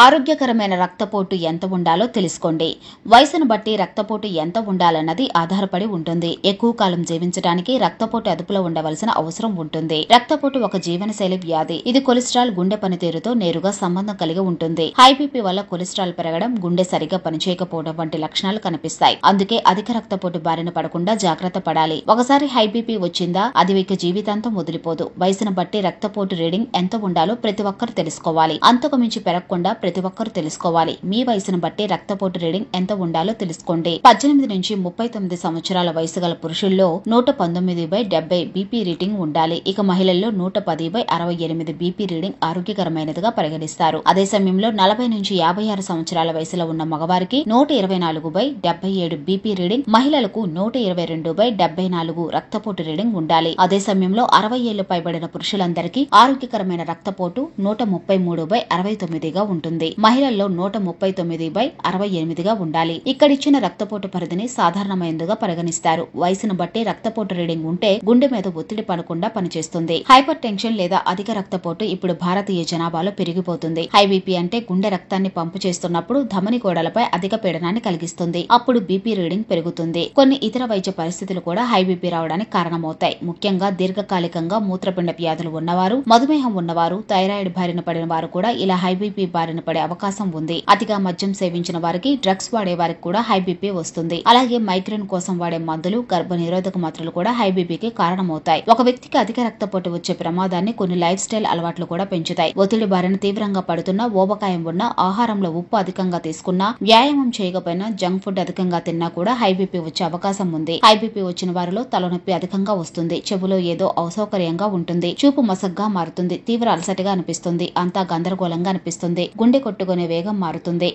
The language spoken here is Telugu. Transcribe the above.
ఆరోగ్యకరమైన రక్తపోటు ఎంత ఉండాలో తెలుసుకోండి. వయసును బట్టి రక్తపోటు ఎంత ఉండాలన్నది ఆధారపడి ఉంటుంది. ఎక్కువ కాలం జీవించడానికి రక్తపోటు అదుపులో ఉండవలసిన అవసరం ఉంటుంది. రక్తపోటు ఒక జీవనశైలి వ్యాధి. ఇది కొలెస్ట్రాల్, గుండె పనితీరుతో నేరుగా సంబంధం కలిగి ఉంటుంది. హై బీపీ వల్ల కొలెస్ట్రాల్ పెరగడం, గుండె సరిగ్గా పనిచేయకపోవడం వంటి లక్షణాలు కనిపిస్తాయి. అందుకే అధిక రక్తపోటు బారిన పడకుండా జాగ్రత్త పడాలి. ఒకసారి హై బీపీ వచ్చిందా అది మీకు జీవితాంతం వదిలిపోదు. వయసును బట్టి రక్తపోటు రీడింగ్ ఎంత ఉండాలో ప్రతి ఒక్కరు తెలుసుకోవాలి. అంతకు మించి పెరగకుండా ప్రతి ఒక్కరు తెలుసుకోవాలి. మీ వయసును బట్టి రక్తపోటు రీడింగ్ ఎంత ఉండాలో తెలుసుకోండి. 18 నుంచి 39 సంవత్సరాల వయసు గల పురుషుల్లో 119/70 బీపీ రీడింగ్ ఉండాలి. ఇక మహిళల్లో 110/68 బీపీ రీడింగ్ ఆరోగ్యకరమైనదిగా పరిగణిస్తారు. అదే సమయంలో 40 నుంచి 56 సంవత్సరాల వయసులో ఉన్న మగవారికి 124/77 బీపీ రీడింగ్, మహిళలకు 122/74 రక్తపోటు రీడింగ్ ఉండాలి. అదే సమయంలో 60 ఏళ్లు పైబడిన పురుషులందరికీ ఆరోగ్యకరమైన రక్తపోటు 133/69గా ఉంటుంది. మహిళల్లో 139/68గా ఉండాలి. ఇక్కడిచ్చిన రక్తపోటు పరిధిని సాధారణమైనదిగా పరిగణిస్తారు. వయసును బట్టి రక్తపోటు రీడింగ్ ఉంటే గుండె మీద ఒత్తిడి పడకుండా పనిచేస్తుంది. హైపర్ టెన్షన్ లేదా అధిక రక్తపోటు ఇప్పుడు భారతీయ జనాభాలో పెరిగిపోతుంది. హై బీపీ అంటే గుండె రక్తాన్ని పంపు చేస్తున్నప్పుడు ధమని గోడలపై అధిక పీడనాన్ని కలిగిస్తుంది. అప్పుడు బీపీ రీడింగ్ పెరుగుతుంది. కొన్ని ఇతర వైద్య పరిస్థితులు కూడా హై బీపీ రావడానికి కారణమవుతాయి. ముఖ్యంగా దీర్ఘకాలికంగా మూత్రపిండ వ్యాధులు ఉన్నవారు, మధుమేహం ఉన్నవారు, థైరాయిడ్ బారిన పడిన వారు కూడా ఇలా హై బీపీ బారిన పడే అవకాశం ఉంది. అతిగా మద్యం సేవించిన వారికి, డ్రగ్స్ వాడే వారికి కూడా హై బీపీ వస్తుంది. అలాగే మైగ్రేన్ కోసం వాడే మందులు, గర్భ నిరోధక మాత్రలు కూడా హై బీపీకి కారణమవుతాయి. ఒక వ్యక్తికి అధిక రక్తపోటు వచ్చే ప్రమాదాన్ని కొన్ని లైఫ్ స్టైల్ అలవాట్లు కూడా పెంచుతాయి. ఒత్తిడి బారిన తీవ్రంగా పడుతున్నా, ఊబకాయం ఉన్నా, ఆహారంలో ఉప్పు అధికంగా తీసుకున్నా, వ్యాయామం చేయకపోయినా, జంక్ ఫుడ్ అధికంగా తిన్నా కూడా హై బీపీ వచ్చే అవకాశం ఉంది. హై బీపీ వచ్చిన వారిలో తలనొప్పి అధికంగా వస్తుంది. చెవులో ఏదో అసౌకర్యంగా ఉంటుంది. చూపు మసగ్గా మారుతుంది. తీవ్ర అలసటగా అనిపిస్తుంది. అంతా గందరగోళంగా అనిపిస్తుంది. గుండె కొట్టుకునే వేగం మారుతుంది.